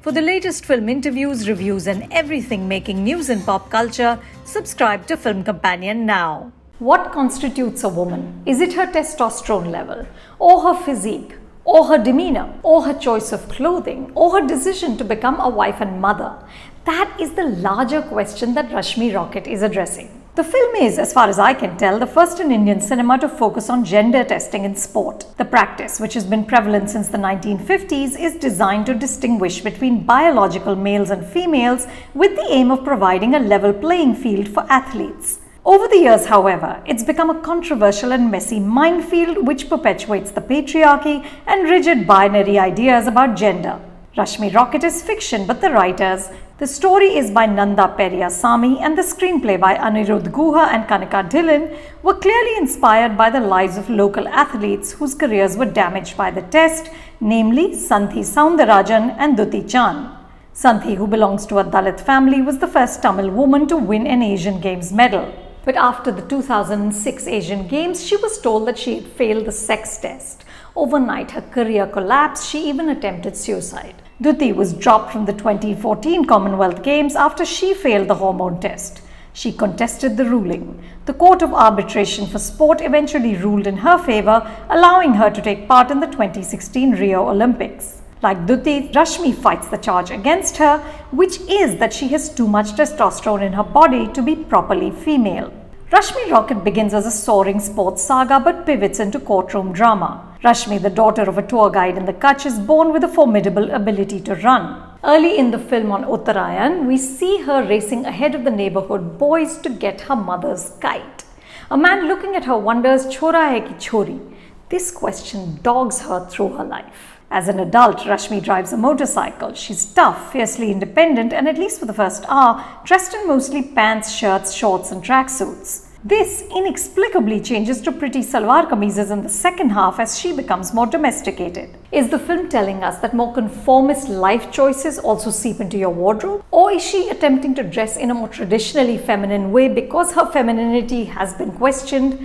For the latest film interviews, reviews, and everything making news in pop culture, subscribe to Film Companion now. What constitutes a woman? Is it her testosterone level, or her physique, or her demeanor, or her choice of clothing, or her decision to become a wife and mother? That is the larger question that Rashmi Rocket is addressing. The film is, as far as I can tell, the first in Indian cinema to focus on gender testing in sport. The practice, which has been prevalent since the 1950s, is designed to distinguish between biological males and females with the aim of providing a level playing field for athletes. Over the years, however, it's become a controversial and messy minefield which perpetuates the patriarchy and rigid binary ideas about gender. Rashmi Rocket is fiction, but the writers. The story is by Nanda Periasamy and the screenplay by Anirudh Guha and Kanika Dhillon were clearly inspired by the lives of local athletes whose careers were damaged by the test, namely Santhi Soundarajan and Duti Chand. Santhi, who belongs to a Dalit family, was the first Tamil woman to win an Asian Games medal. But after the 2006 Asian Games, she was told that she had failed the sex test. Overnight, her career collapsed. She even attempted suicide. Duti was dropped from the 2014 Commonwealth Games after she failed the hormone test. She contested the ruling. The Court of Arbitration for Sport eventually ruled in her favor, allowing her to take part in the 2016 Rio Olympics. Like Duti, Rashmi fights the charge against her, which is that she has too much testosterone in her body to be properly female. Rashmi Rocket begins as a soaring sports saga but pivots into courtroom drama. Rashmi, the daughter of a tour guide in the Kutch, is born with a formidable ability to run. Early in the film on Uttarayan, we see her racing ahead of the neighborhood boys to get her mother's kite. A man looking at her wonders, "Chora hai ki chori?" This question dogs her through her life. As an adult, Rashmi drives a motorcycle. She's tough, fiercely independent, and at least for the first hour, dressed in mostly pants, shirts, shorts, and tracksuits. This inexplicably changes to pretty salwar kameezes in the second half as she becomes more domesticated. Is the film telling us that more conformist life choices also seep into your wardrobe? Or is she attempting to dress in a more traditionally feminine way because her femininity has been questioned?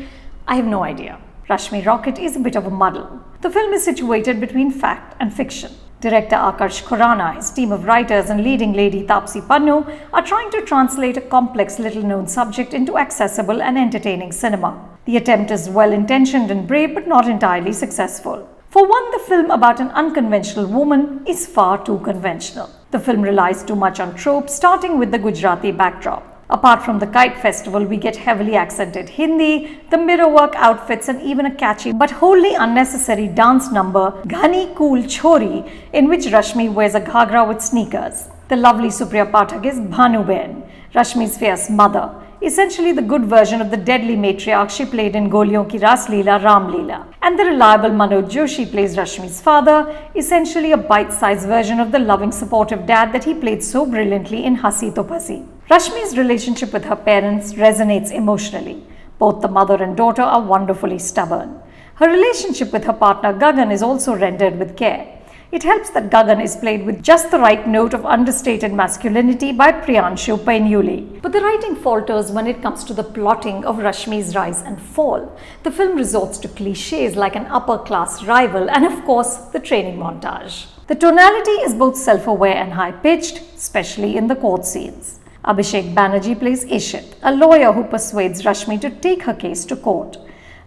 I have no idea. Rashmi Rocket is a bit of a muddle. The film is situated between fact and fiction. Director Akarsh Khurana, his team of writers, and leading lady Taapsee Pannu are trying to translate a complex, little-known subject into accessible and entertaining cinema. The attempt is well-intentioned and brave, but not entirely successful. For one, the film about an unconventional woman is far too conventional. The film relies too much on tropes, starting with the Gujarati backdrop. Apart from the Kite Festival, we get heavily accented Hindi, the mirrorwork outfits, and even a catchy but wholly unnecessary dance number, Ghani Cool Chori, in which Rashmi wears a ghagra with sneakers. The lovely Supriya Pathak is Bhanuben, Rashmi's fierce mother, essentially the good version of the deadly matriarch she played in Goliyon Ki Ras Leela Ram Leela. And the reliable Manoj Joshi plays Rashmi's father, essentially a bite-sized version of the loving, supportive dad that he played so brilliantly in Hasi To Phasi. Rashmi's relationship with her parents resonates emotionally. Both the mother and daughter are wonderfully stubborn. Her relationship with her partner Gagan is also rendered with care. It helps that Gagan is played with just the right note of understated masculinity by Priyanshu Painuli. But the writing falters when it comes to the plotting of Rashmi's rise and fall. The film resorts to cliches like an upper-class rival and, of course, the training montage. The tonality is both self-aware and high-pitched, especially in the court scenes. Abhishek Banerjee plays Ishit, a lawyer who persuades Rashmi to take her case to court.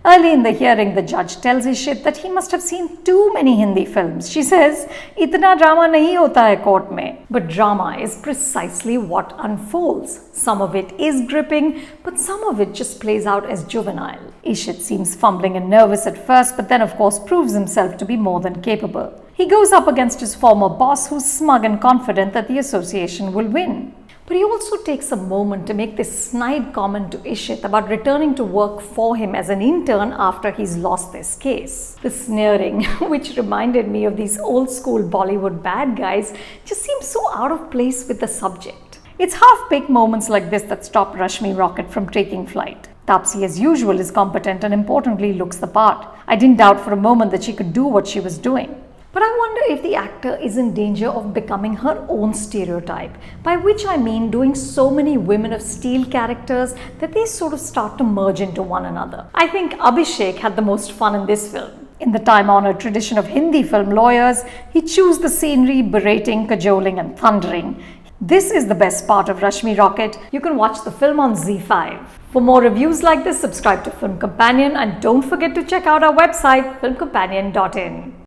Early in the hearing, the judge tells Ishit that he must have seen too many Hindi films. She says, "Itna drama nahi hota hai court mein." But drama is precisely what unfolds. Some of it is gripping, but some of it just plays out as juvenile. Ishit seems fumbling and nervous at first, but then of course proves himself to be more than capable. He goes up against his former boss, who's smug and confident that the association will win. But he also takes a moment to make this snide comment to Ishit about returning to work for him as an intern after he's lost this case. The sneering, which reminded me of these old school Bollywood bad guys, just seems so out of place with the subject. It's half-baked moments like this that stop Rashmi Rocket from taking flight. Taapsee, as usual, is competent and importantly looks the part. I didn't doubt for a moment that she could do what she was doing. But I wonder if the actor is in danger of becoming her own stereotype, by which I mean doing so many women of steel characters that they sort of start to merge into one another. I think Abhishek had the most fun in this film. In the time-honored tradition of Hindi film lawyers, he chews the scenery, berating, cajoling and thundering. This is the best part of Rashmi Rocket. You can watch the film on ZEE5. For more reviews like this, subscribe to Film Companion and don't forget to check out our website filmcompanion.in.